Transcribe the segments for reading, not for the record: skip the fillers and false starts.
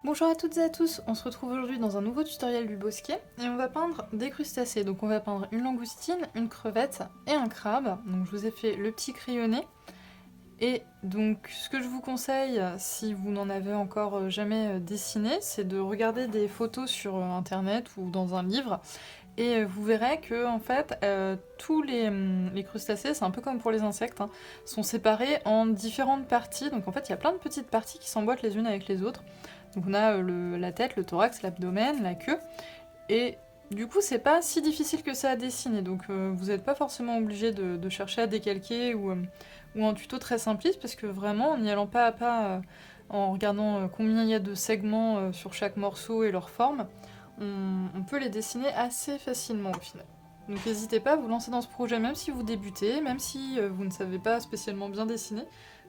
Bonjour à toutes et à tous, on se retrouve aujourd'hui dans un nouveau tutoriel du bosquet et on va peindre des crustacés. Donc on va peindre une langoustine, une crevette et un crabe. Donc je vous ai fait le petit crayonné. Et donc ce que je vous conseille, si vous n'en avez encore jamais dessiné, c'est de regarder des photos sur internet ou dans un livre. Et vous verrez que en fait, tous les crustacés, c'est un peu comme pour les insectes, hein, sont séparés en différentes parties. Donc en fait, il y a plein de petites parties qui s'emboîtent les unes avec les autres. Donc on a la tête, le thorax, l'abdomen, la queue. Et du coup, c'est pas si difficile que ça à dessiner. Donc vous n'êtes pas forcément obligé de chercher à décalquer ou un tuto très simpliste, parce que vraiment, en y allant pas à pas, en regardant combien il y a de segments sur chaque morceau et leur forme, on peut les dessiner assez facilement au final. Donc n'hésitez pas à vous lancer dans ce projet, même si vous débutez, même si vous ne savez pas spécialement bien dessiner,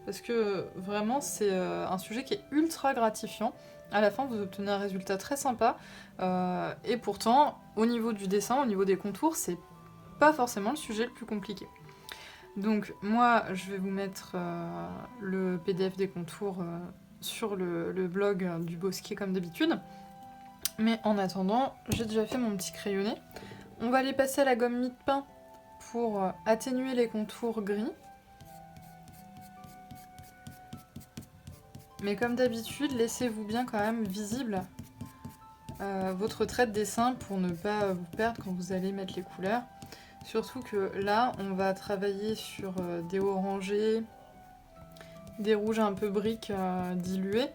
parce que vraiment c'est un sujet qui est ultra gratifiant. À la fin, vous obtenez un résultat très sympa, et pourtant, au niveau du dessin, au niveau des contours, c'est pas forcément le sujet le plus compliqué. Donc moi, je vais vous mettre le PDF des contours sur le blog du bosquet comme d'habitude. Mais en attendant, j'ai déjà fait mon petit crayonné. On va les passer à la gomme mie-de-pain pour atténuer les contours gris. Mais comme d'habitude, laissez-vous bien quand même visible votre trait de dessin pour ne pas vous perdre quand vous allez mettre les couleurs. Surtout que là, on va travailler sur des orangés, des rouges un peu briques dilués.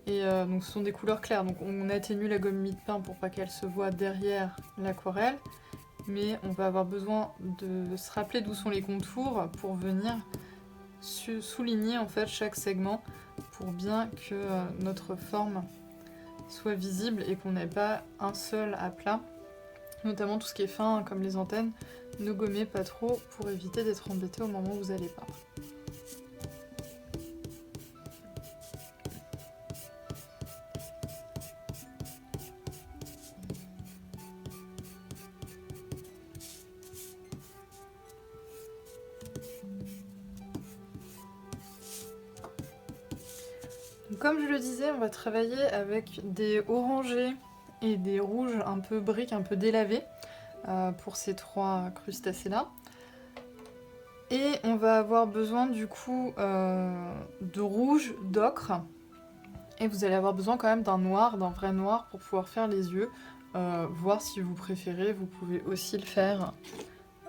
Et donc ce sont des couleurs claires. Donc on atténue la gomme mie-de-pain pour pas qu'elle se voie derrière l'aquarelle. Mais on va avoir besoin de se rappeler d'où sont les contours pour venir souligner en fait chaque segment pour bien que notre forme soit visible et qu'on n'ait pas un seul aplat. Notamment tout ce qui est fin comme les antennes, ne gommez pas trop pour éviter d'être embêté au moment où vous allez peindre. Donc, comme je le disais, on va travailler avec des orangés et des rouges un peu briques, un peu délavés pour ces trois crustacés là. Et on va avoir besoin du coup de rouge, d'ocre. Et vous allez avoir besoin quand même d'un noir, d'un vrai noir pour pouvoir faire les yeux. Voir si vous préférez, vous pouvez aussi le faire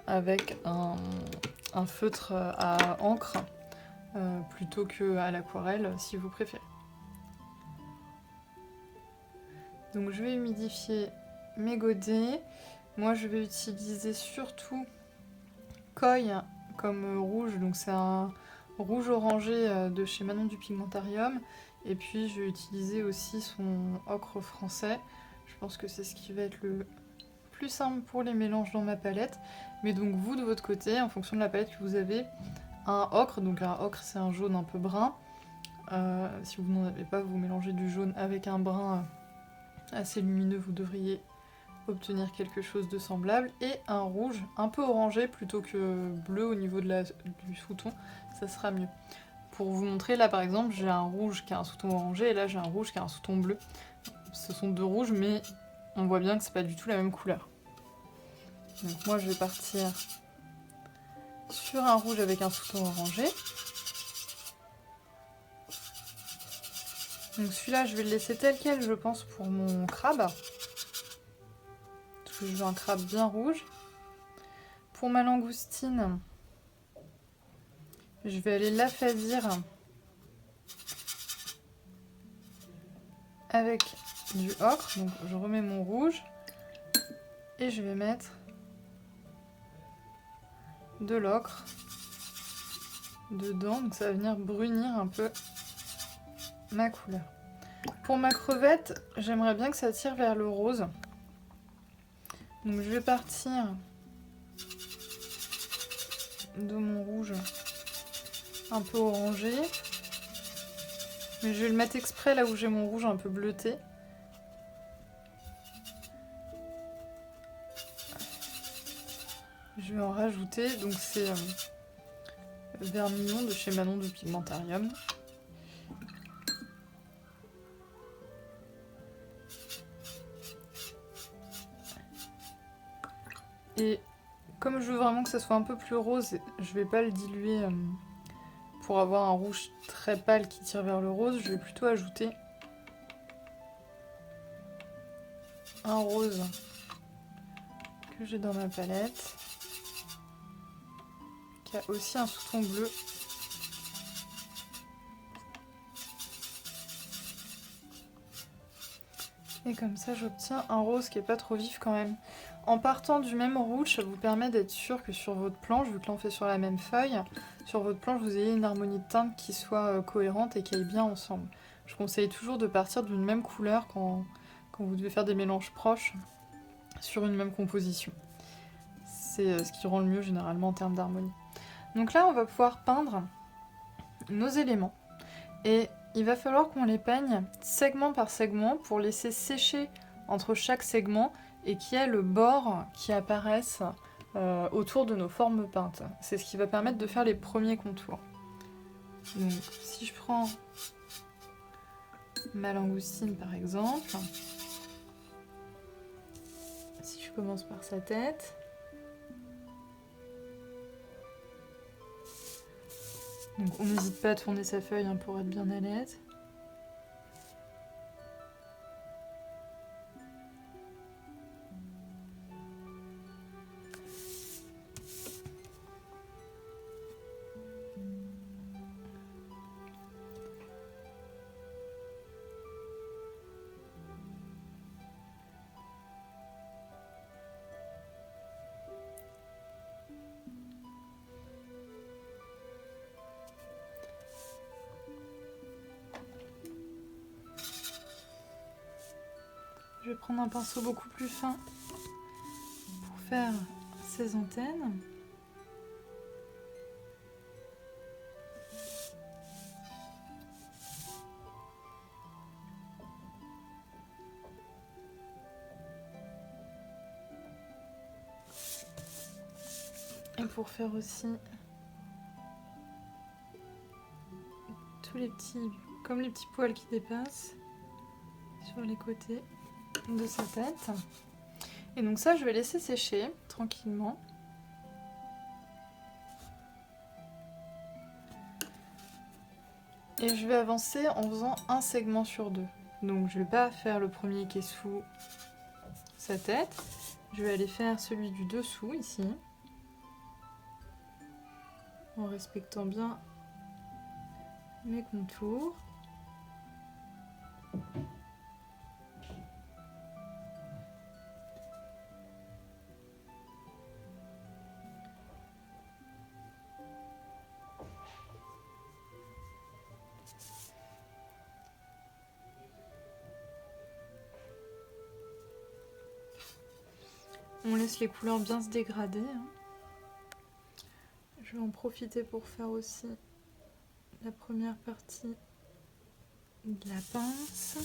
avec un feutre à encre plutôt qu'à l'aquarelle si vous préférez. Donc je vais humidifier mes godets. Moi je vais utiliser surtout Koi comme rouge, donc c'est un rouge orangé de chez Manon du Pigmentarium. Et puis je vais utiliser aussi son ocre français. Je pense que c'est ce qui va être le plus simple pour les mélanges dans ma palette. Mais donc vous de votre côté, en fonction de la palette que vous avez, un ocre, donc un ocre c'est un jaune un peu brun. Si vous n'en avez pas, vous mélangez du jaune avec un brun assez lumineux, vous devriez obtenir quelque chose de semblable. Et un rouge un peu orangé plutôt que bleu au niveau du sous-ton, ça sera mieux. Pour vous montrer, là par exemple, j'ai un rouge qui a un sous-ton orangé et là j'ai un rouge qui a un sous-ton bleu. Ce sont deux rouges, mais on voit bien que c'est pas du tout la même couleur. Donc moi je vais partir sur un rouge avec un sous-ton orangé. Donc celui-là je vais le laisser tel quel je pense pour mon crabe. Parce que je veux un crabe bien rouge. Pour ma langoustine, je vais aller l'affadir avec du ocre. Donc je remets mon rouge et je vais mettre de l'ocre dedans. Donc ça va venir brunir un peu ma couleur. Pour ma crevette, j'aimerais bien que ça tire vers le rose. Donc je vais partir de mon rouge un peu orangé. Mais je vais le mettre exprès là où j'ai mon rouge un peu bleuté. Je vais en rajouter, donc c'est vermillon de chez Manon du Pigmentarium. Et comme je veux vraiment que ça soit un peu plus rose, je vais pas le diluer pour avoir un rouge très pâle qui tire vers le rose. Je vais plutôt ajouter un rose que j'ai dans ma palette, qui a aussi un sous-ton bleu. Et comme ça, j'obtiens un rose qui est pas trop vif quand même. En partant du même rouge, ça vous permet d'être sûr que sur votre planche, vu que l'on fait sur la même feuille, sur votre planche, vous ayez une harmonie de teintes qui soit cohérente et qui aille bien ensemble. Je conseille toujours de partir d'une même couleur quand vous devez faire des mélanges proches sur une même composition. C'est ce qui rend le mieux généralement en termes d'harmonie. Donc là, on va pouvoir peindre nos éléments. Et il va falloir qu'on les peigne segment par segment pour laisser sécher entre chaque segment et qu'il y ait le bord qui apparaisse autour de nos formes peintes. C'est ce qui va permettre de faire les premiers contours. Donc si je prends ma langoustine par exemple, si je commence par sa tête, donc on n'hésite pas à tourner sa feuille pour être bien à l'aise. Je vais prendre un pinceau beaucoup plus fin pour faire ces antennes. Et pour faire aussi tous les petits, comme les petits poils qui dépassent sur les côtés de sa tête. Et donc ça, je vais laisser sécher tranquillement. Et je vais avancer en faisant un segment sur deux. Donc je vais pas faire le premier qui est sous sa tête. Je vais aller faire celui du dessous ici. En respectant bien mes contours. On laisse les couleurs bien se dégrader. Je vais en profiter pour faire aussi la première partie de la pince.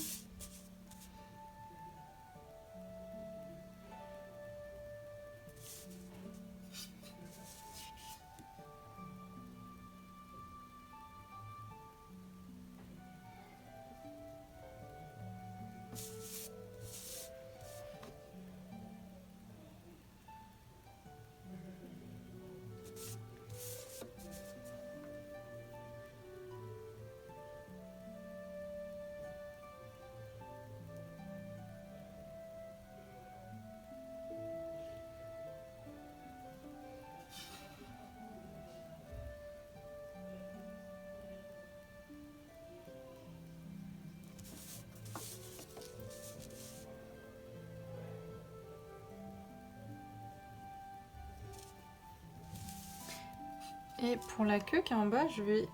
Et pour la queue qui est en bas, je vais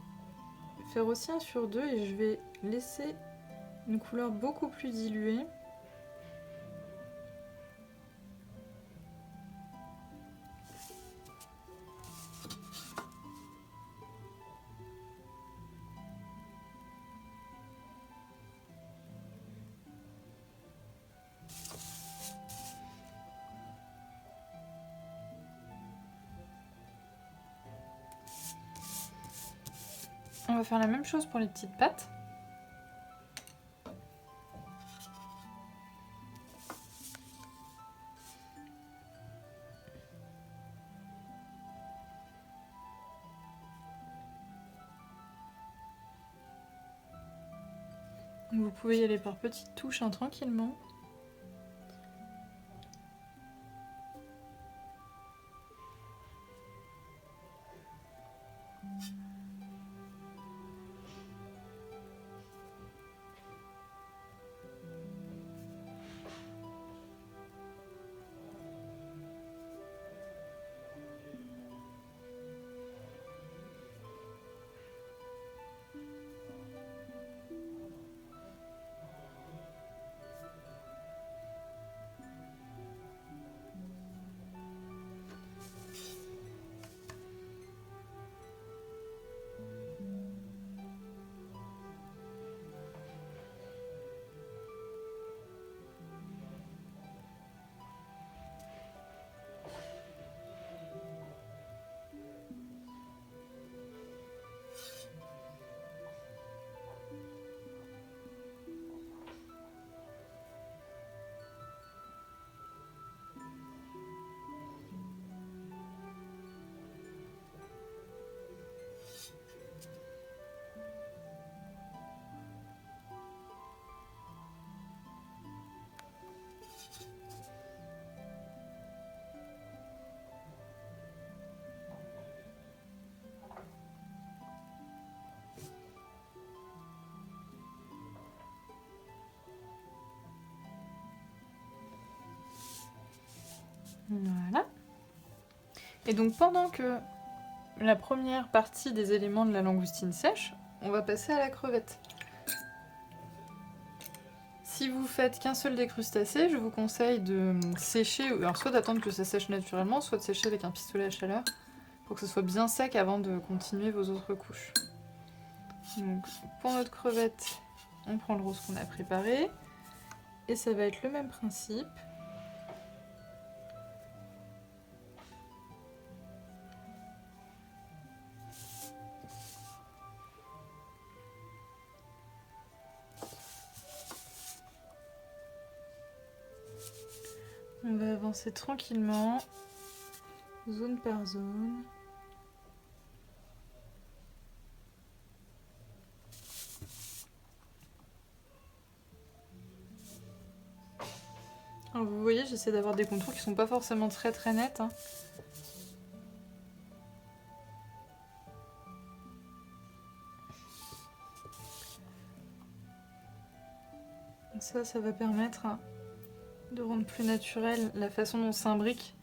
faire aussi un sur deux et je vais laisser une couleur beaucoup plus diluée. On va faire la même chose pour les petites pattes. Vous pouvez y aller par petites touches, hein, tranquillement. Voilà. Et donc pendant que la première partie des éléments de la langoustine sèche, on va passer à la crevette. Si vous faites qu'un seul des crustacés, je vous conseille de sécher, alors soit d'attendre que ça sèche naturellement, soit de sécher avec un pistolet à chaleur, pour que ce soit bien sec avant de continuer vos autres couches. Donc pour notre crevette, on prend le rose qu'on a préparé, et ça va être le même principe. On va avancer tranquillement, zone par zone. Alors vous voyez, j'essaie d'avoir des contours qui sont pas forcément très nets, hein. Ça va permettre de rendre plus naturelle la façon dont s'imbriquent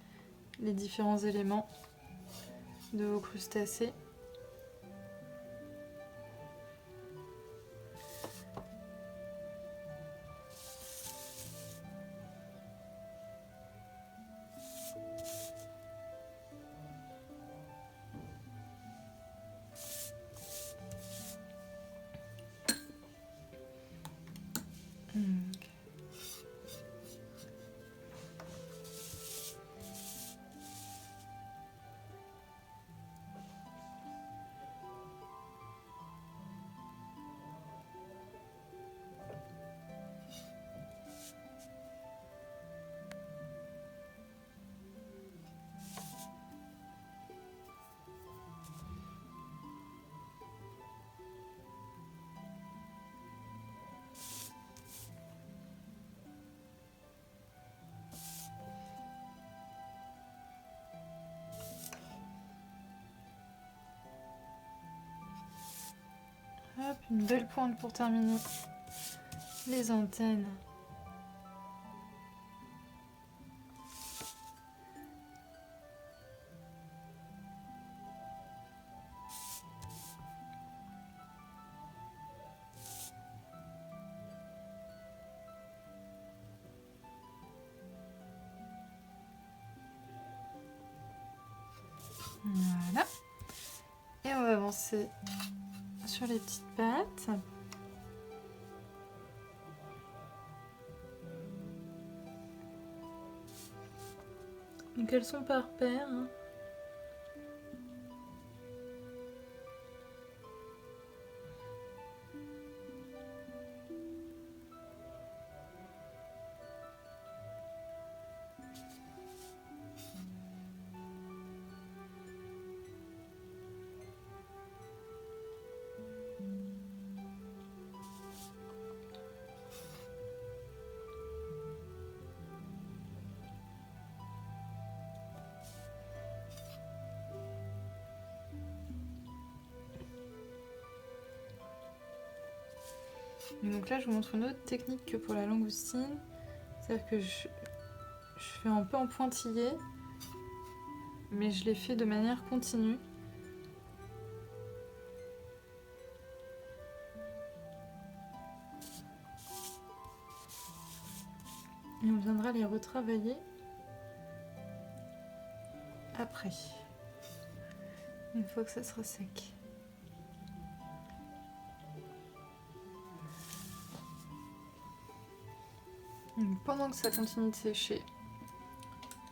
les différents éléments de vos crustacés. Hop, une belle pointe pour terminer les antennes. Voilà. Et on va avancer sur les petites pattes. Donc elles sont par paire, hein. Et donc là je vous montre une autre technique que pour la langoustine. C'est-à-dire que je fais un peu en pointillé, mais je les fais de manière continue. Et on viendra les retravailler après, une fois que ça sera sec. Donc pendant que ça continue de sécher,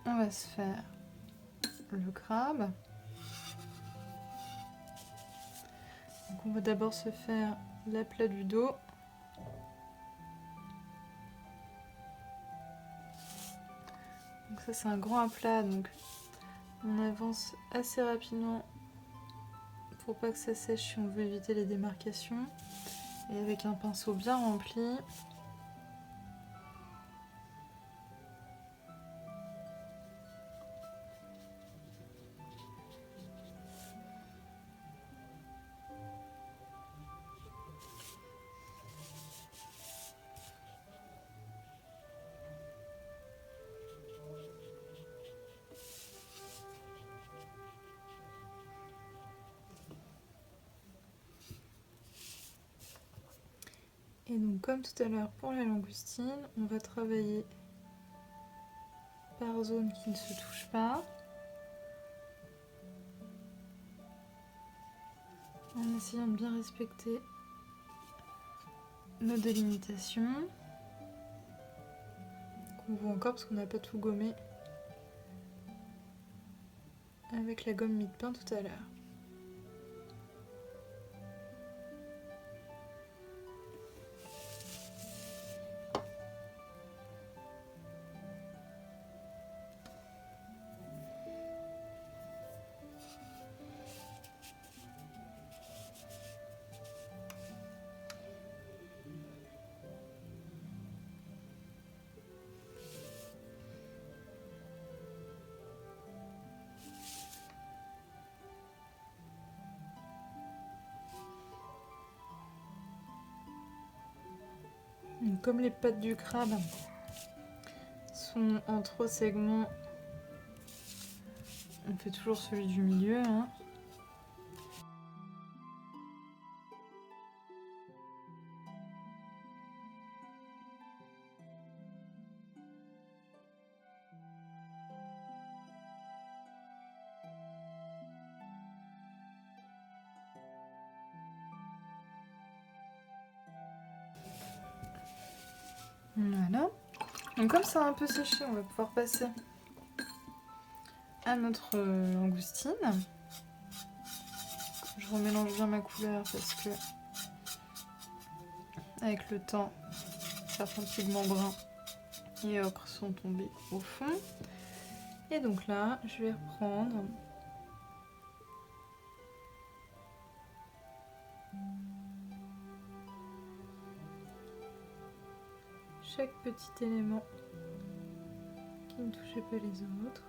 on va se faire le crabe. Donc on va d'abord se faire l'aplat du dos. Donc ça c'est un grand aplat, donc on avance assez rapidement pour pas que ça sèche si on veut éviter les démarcations. Et avec un pinceau bien rempli, et donc comme tout à l'heure pour la langoustine, on va travailler par zone qui ne se touche pas, en essayant de bien respecter nos délimitations, qu'on voit encore parce qu'on n'a pas tout gommé avec la gomme mie-de-pain tout à l'heure. Donc, comme les pattes du crabe sont en 3 segments, on fait toujours celui du milieu, hein. Voilà. Donc comme ça a un peu séché, on va pouvoir passer à notre langoustine. Je remélange bien ma couleur parce que avec le temps, certains pigments bruns et ocre sont tombés au fond. Et donc là, je vais reprendre chaque petit élément qui ne touchait pas les autres.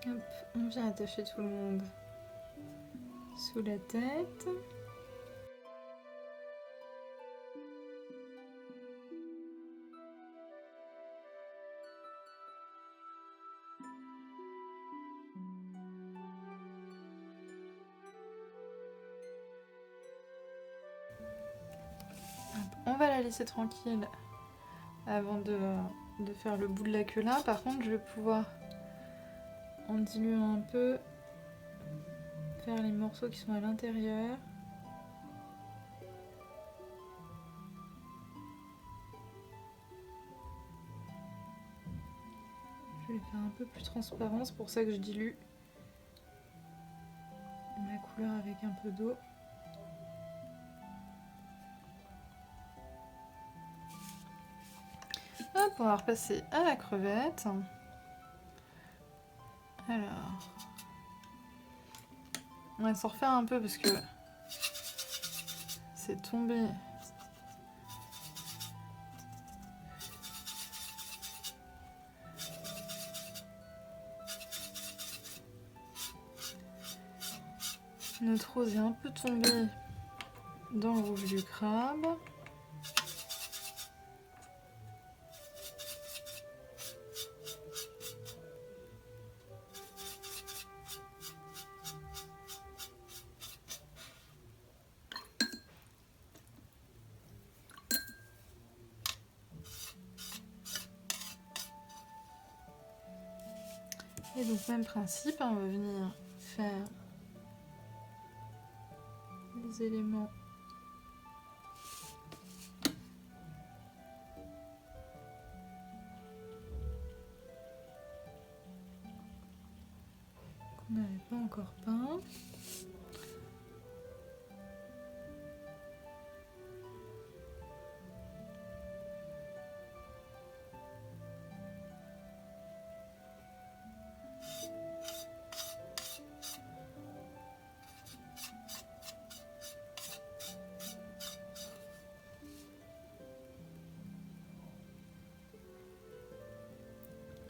Hop, on vient attacher tout le monde sous la tête. Hop, on va la laisser tranquille avant de faire le bout de la queue là. Par contre, je vais pouvoir, en diluant un peu, faire les morceaux qui sont à l'intérieur. Je vais les faire un peu plus transparent, c'est pour ça que je dilue ma couleur avec un peu d'eau. Hop, on va repasser à la crevette. Alors, on va s'en refaire un peu parce que c'est tombé. Notre rose est un peu tombée dans le rouge du crabe. Et donc même principe, on va venir faire les éléments qu'on n'avait pas encore peint.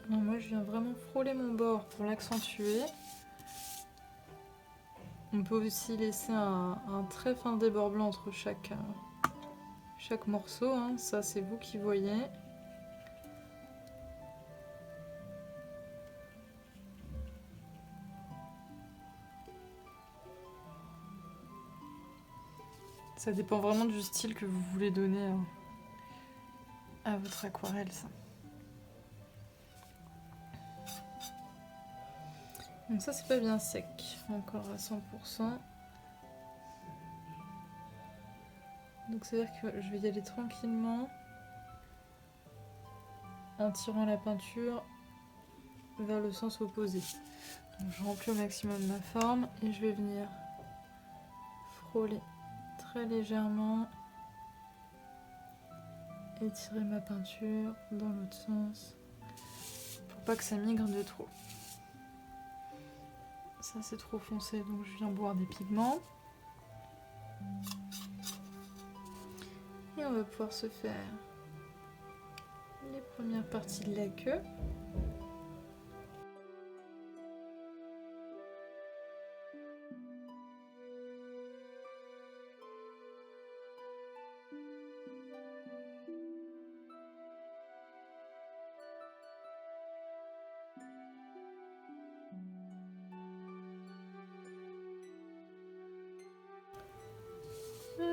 Alors moi je viens vraiment frôler mon bord pour l'accentuer. On peut aussi laisser un très fin débord blanc entre chaque morceau, hein. Ça c'est vous qui voyez. Ça dépend vraiment du style que vous voulez donner à votre aquarelle, ça. Donc ça c'est pas bien sec, encore à 100%. Donc c'est à dire que je vais y aller tranquillement en tirant la peinture vers le sens opposé. Donc je remplis au maximum ma forme et je vais venir frôler très légèrement et tirer ma peinture dans l'autre sens pour pas que ça migre de trop. Ça c'est trop foncé donc je viens boire des pigments. Et on va pouvoir se faire les premières parties de la queue.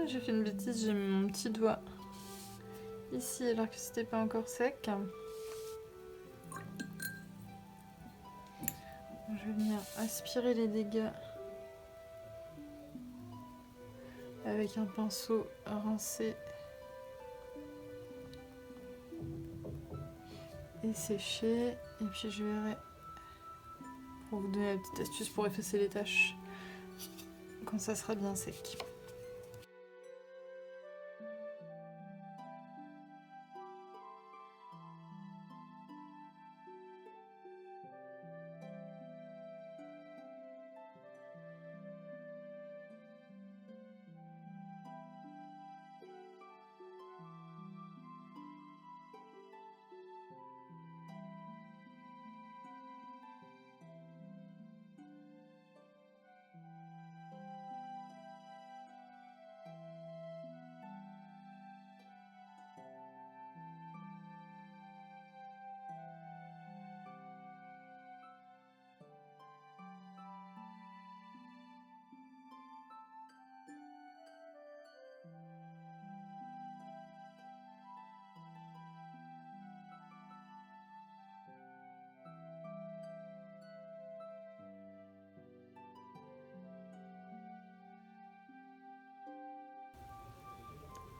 J'ai fait une bêtise, j'ai mis mon petit doigt ici alors que c'était pas encore sec. Je vais venir aspirer les dégâts avec un pinceau rincé et séché. Et puis je verrai, pour vous donner la petite astuce pour effacer les taches quand ça sera bien sec.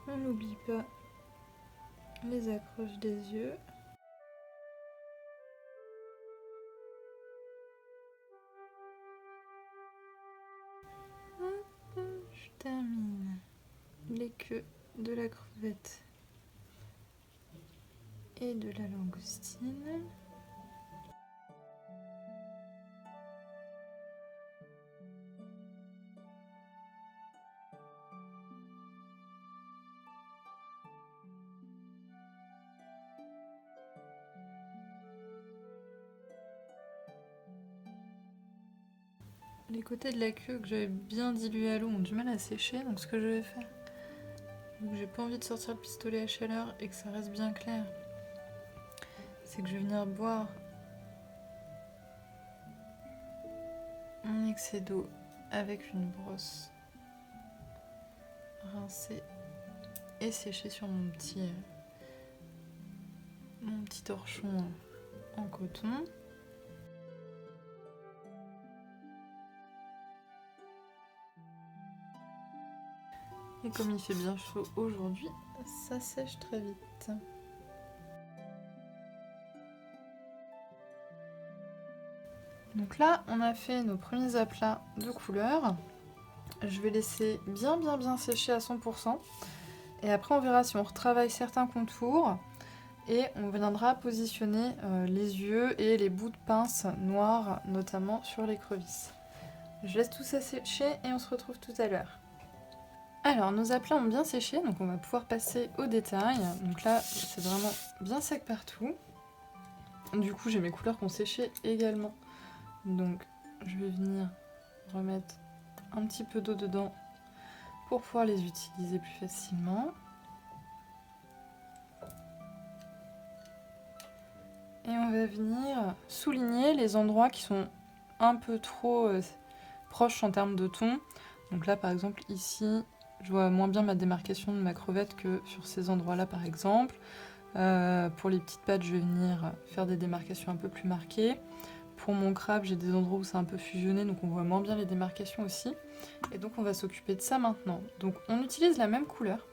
On n'oublie pas les accroches des yeux. Hop, je termine les queues de la crevette et de la langoustine. Les côtés de la queue que j'avais bien dilué à l'eau ont du mal à sécher, donc ce que je vais faire, vu que j'ai pas envie de sortir le pistolet à chaleur et que ça reste bien clair, c'est que je vais venir boire mon excès d'eau avec une brosse, rincer et sécher sur mon petit torchon en coton. Et comme il fait bien chaud aujourd'hui, ça sèche très vite. Donc là, on a fait nos premiers aplats de couleur. Je vais laisser bien sécher à 100%. Et après, on verra si on retravaille certains contours. Et on viendra positionner les yeux et les bouts de pince noirs, notamment sur l'écrevisse. Je laisse tout ça sécher et on se retrouve tout à l'heure. Alors, nos aplats ont bien séché, donc on va pouvoir passer au détail. Donc là, c'est vraiment bien sec partout. Du coup, j'ai mes couleurs qui ont séché également. Donc, je vais venir remettre un petit peu d'eau dedans pour pouvoir les utiliser plus facilement. Et on va venir souligner les endroits qui sont un peu trop proches en termes de ton. Donc là, par exemple, ici, je vois moins bien ma démarcation de ma crevette que sur ces endroits-là, par exemple. Pour les petites pattes, je vais venir faire des démarcations un peu plus marquées. Pour mon crabe, j'ai des endroits où c'est un peu fusionné, donc on voit moins bien les démarcations aussi. Et donc on va s'occuper de ça maintenant. Donc on utilise la même couleur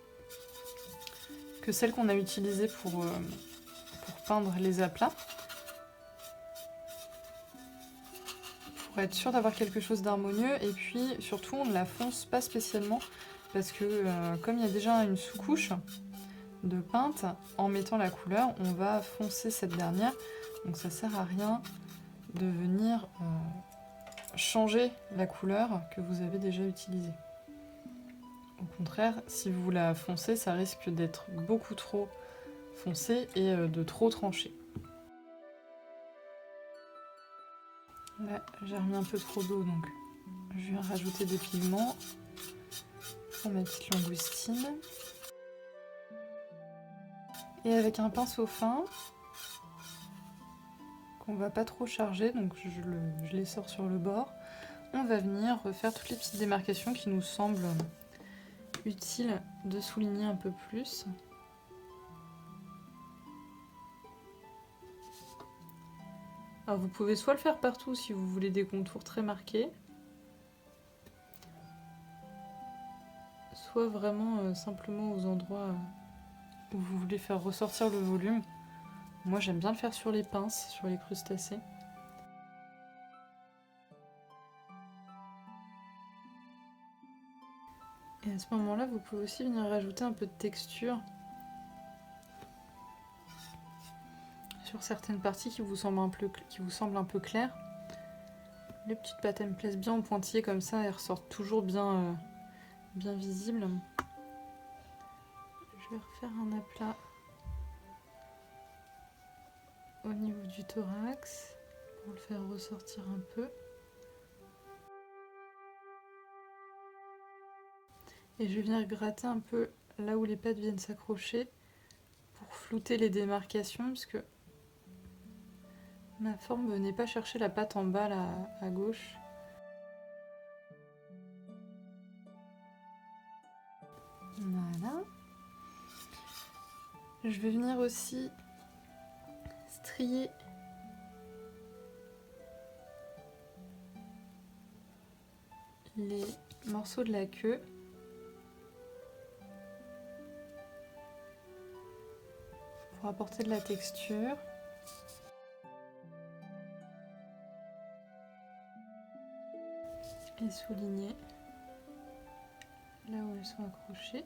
que celle qu'on a utilisée pour peindre les aplats. Pour être sûr d'avoir quelque chose d'harmonieux. Et puis surtout, on ne la fonce pas spécialement parce que comme il y a déjà une sous-couche de peinte, en mettant la couleur, on va foncer cette dernière. Donc ça sert à rien de venir changer la couleur que vous avez déjà utilisée. Au contraire, si vous la foncez, ça risque d'être beaucoup trop foncé et de trop tranché. Là, j'ai remis un peu trop d'eau, donc je vais rajouter des pigments pour ma petite langoustine. Et avec un pinceau fin, qu'on va pas trop charger, donc je les sors sur le bord, on va venir refaire toutes les petites démarcations qui nous semblent utiles de souligner un peu plus. Alors vous pouvez soit le faire partout si vous voulez des contours très marqués, soit vraiment simplement aux endroits où vous voulez faire ressortir le volume. Moi j'aime bien le faire sur les pinces, sur les crustacés. Et à ce moment-là, vous pouvez aussi venir rajouter un peu de texture sur certaines parties qui vous semblent un peu claires. Les petites pattes me plaisent bien en pointillés comme ça, elles ressortent toujours bien visibles. Je vais refaire un aplat au niveau du thorax pour le faire ressortir un peu. Et je vais venir gratter un peu là où les pattes viennent s'accrocher pour flouter les démarcations, puisque ma forme ne venait pas chercher la patte en bas là, à gauche. Voilà. Je vais venir aussi strier les morceaux de la queue pour apporter de la texture. Et souligner là où elles sont accrochées.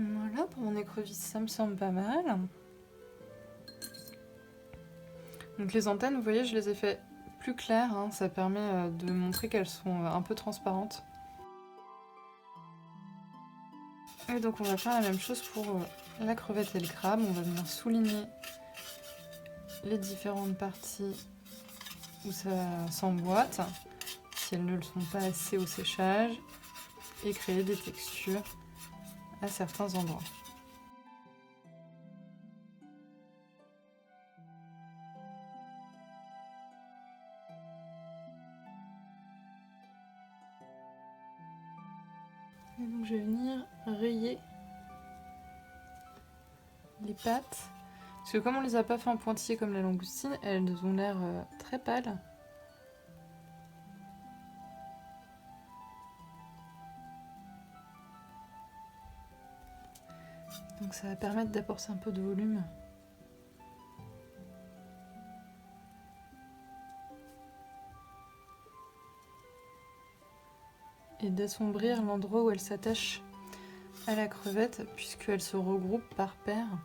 Voilà, pour mon écrevisse, ça me semble pas mal. Donc les antennes, vous voyez, je les ai fait plus claires, hein, ça permet de montrer qu'elles sont un peu transparentes. Et donc on va faire la même chose pour la crevette et le crabe. On va venir souligner les différentes parties où ça s'emboîte, si elles ne le sont pas assez au séchage, et créer des textures à certains endroits. Et donc je vais venir rayer les pattes, parce que comme on les a pas fait en pointillés comme la langoustine, elles ont l'air très pâles. Donc ça va permettre d'apporter un peu de volume. Et d'assombrir l'endroit où elles s'attachent à la crevette, puisqu'elles se regroupent par paires.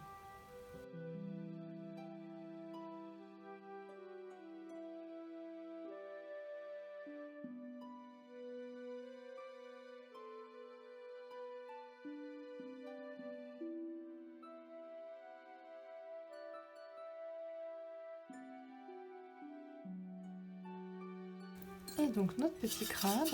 Et donc notre petit crabe.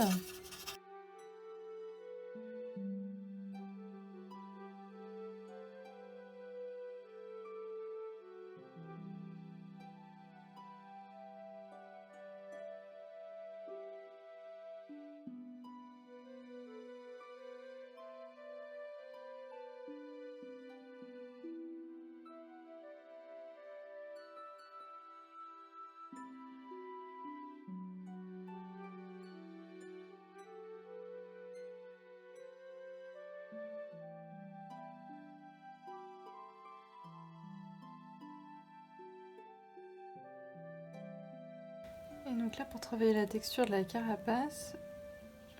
Et donc là, pour travailler la texture de la carapace,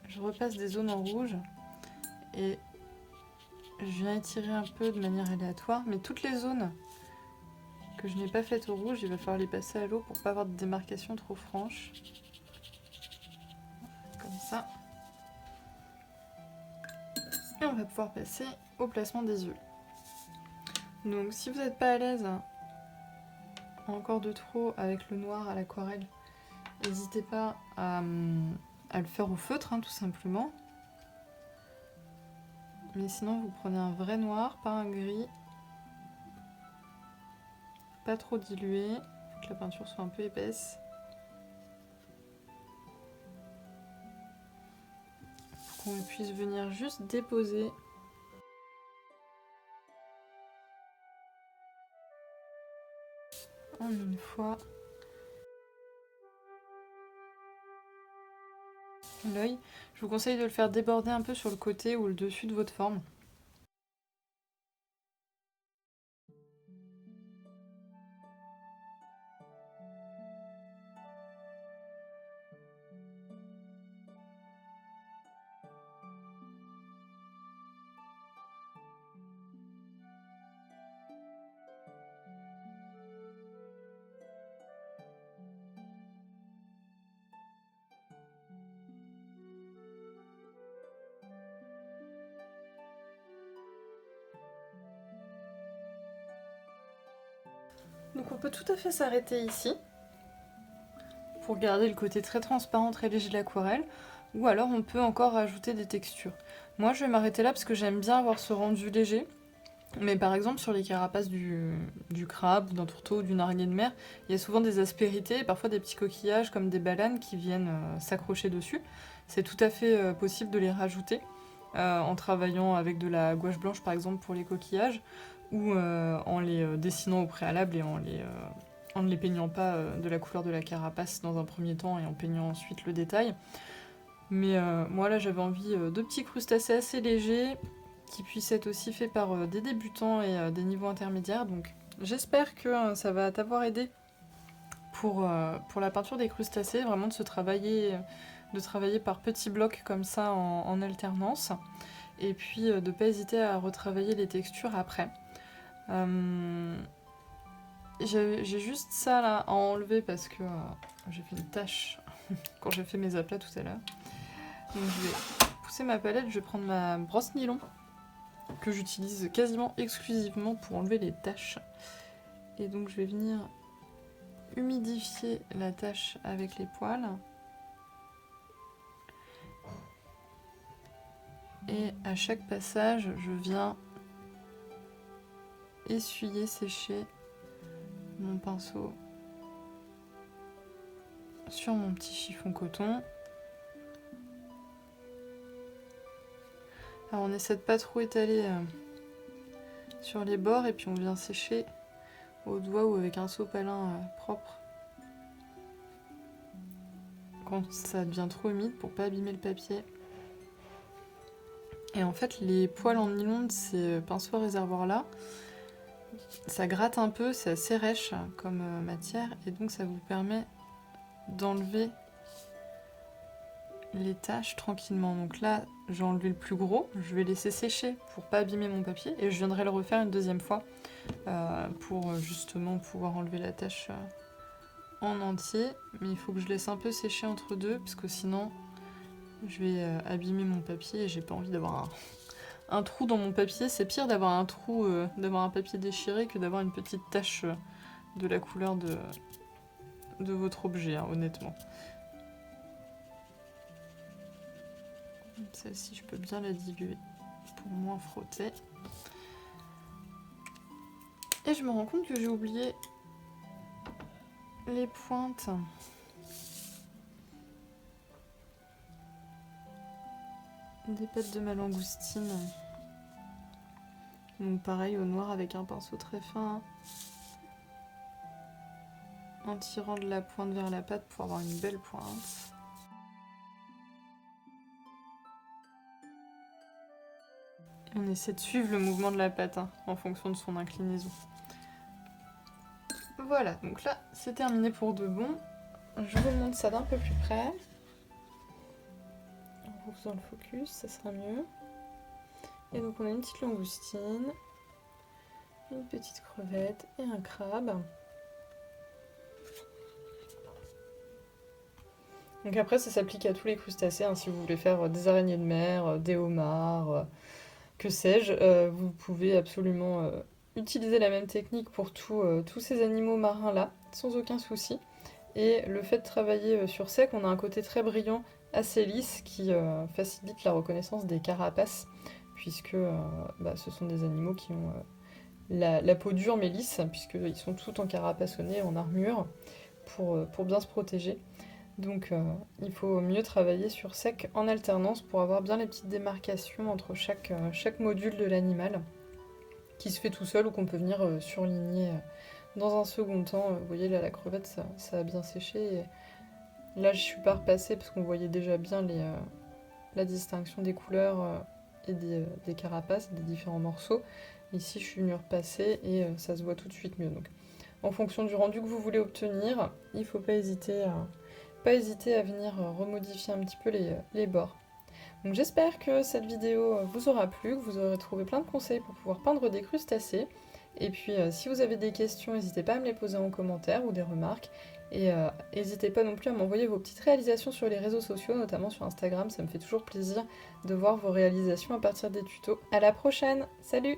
je repasse des zones en rouge et je viens étirer un peu de manière aléatoire, mais toutes les zones que je n'ai pas faites au rouge, il va falloir les passer à l'eau pour pas avoir de démarcation trop franche. Comme ça. Et on va pouvoir passer au placement des yeux. Donc si vous n'êtes pas à l'aise encore de trop avec le noir à l'aquarelle, n'hésitez pas à le faire au feutre, hein, tout simplement. Mais sinon, vous prenez un vrai noir, pas un gris. Pas trop dilué, faut que la peinture soit un peu épaisse. Pour qu'on puisse venir juste déposer en une fois l'œil. Je vous conseille de le faire déborder un peu sur le côté ou le dessus de votre forme. Donc on peut tout à fait s'arrêter ici pour garder le côté très transparent, très léger de l'aquarelle, ou alors on peut encore rajouter des textures. Moi je vais m'arrêter là parce que j'aime bien avoir ce rendu léger, mais par exemple sur les carapaces du crabe, d'un tourteau ou d'une araignée de mer, il y a souvent des aspérités et parfois des petits coquillages comme des baleines qui viennent s'accrocher dessus. C'est tout à fait possible de les rajouter en travaillant avec de la gouache blanche par exemple pour les coquillages, ou en les dessinant au préalable et en ne les peignant pas de la couleur de la carapace dans un premier temps et en peignant ensuite le détail. Mais moi là j'avais envie de petits crustacés assez légers qui puissent être aussi faits par des débutants et des niveaux intermédiaires. Donc j'espère que ça va t'avoir aidé pour la peinture des crustacés, vraiment de travailler par petits blocs comme ça en alternance. et puis de ne pas hésiter à retravailler les textures après. J'ai juste ça là à enlever parce que j'ai fait une tache quand j'ai fait mes aplats tout à l'heure. Donc je vais pousser ma palette, je vais prendre ma brosse nylon que j'utilise quasiment exclusivement pour enlever les taches. Et donc je vais venir humidifier la tache avec les poils. Et à chaque passage, je viens essuyer, sécher mon pinceau sur mon petit chiffon coton. Alors on essaie de pas trop étaler sur les bords et puis on vient sécher au doigt ou avec un sopalin propre quand ça devient trop humide pour pas abîmer le papier. Et en fait les poils en nylon de ces pinceaux à réservoir là, ça gratte un peu, c'est assez rêche comme matière et donc ça vous permet d'enlever les taches tranquillement. Donc là j'ai enlevé le plus gros, je vais laisser sécher pour pas abîmer mon papier et je viendrai le refaire une deuxième fois pour justement pouvoir enlever la tache en entier. Mais il faut que je laisse un peu sécher entre deux parce que sinon je vais abîmer mon papier et j'ai pas envie d'avoir un trou dans mon papier. C'est pire d'avoir un trou, d'avoir un papier déchiré que d'avoir une petite tache de la couleur de votre objet, hein, honnêtement. Celle-ci, je peux bien la diluer pour moins frotter. Et je me rends compte que j'ai oublié les pointes. Des pattes de ma langoustine. Donc pareil au noir avec un pinceau très fin. En tirant de la pointe vers la patte pour avoir une belle pointe. On essaie de suivre le mouvement de la patte en fonction de son inclinaison. Voilà, donc là c'est terminé pour de bon. Je vous montre ça d'un peu plus près. En faisant le focus, ça sera mieux. Et donc on a une petite langoustine, une petite crevette et un crabe. Donc après ça s'applique à tous les crustacés, hein, si vous voulez faire des araignées de mer, des homards, que sais-je, vous pouvez absolument utiliser la même technique pour tous ces animaux marins là, sans aucun souci. Et le fait de travailler sur sec, on a un côté très brillant, assez lisse, qui facilite la reconnaissance des carapaces, puisque ce sont des animaux qui ont la peau dure mais lisse, puisqu'ils sont tout encarapassonnés en armure pour bien se protéger. Donc il faut mieux travailler sur sec en alternance pour avoir bien les petites démarcations entre chaque module de l'animal, qui se fait tout seul ou qu'on peut venir surligner dans un second temps. Vous voyez là la crevette ça a bien séché. Et là je suis pas repassée parce qu'on voyait déjà bien la distinction des couleurs et des carapaces, des différents morceaux. Ici je suis venue repasser et ça se voit tout de suite mieux. Donc en fonction du rendu que vous voulez obtenir, il faut pas hésiter à venir remodifier un petit peu les bords. Donc j'espère que cette vidéo vous aura plu, que vous aurez trouvé plein de conseils pour pouvoir peindre des crustacés. Et puis si vous avez des questions, n'hésitez pas à me les poser en commentaire ou des remarques. Et n'hésitez pas non plus à m'envoyer vos petites réalisations sur les réseaux sociaux, notamment sur Instagram, ça me fait toujours plaisir de voir vos réalisations à partir des tutos. À la prochaine, salut!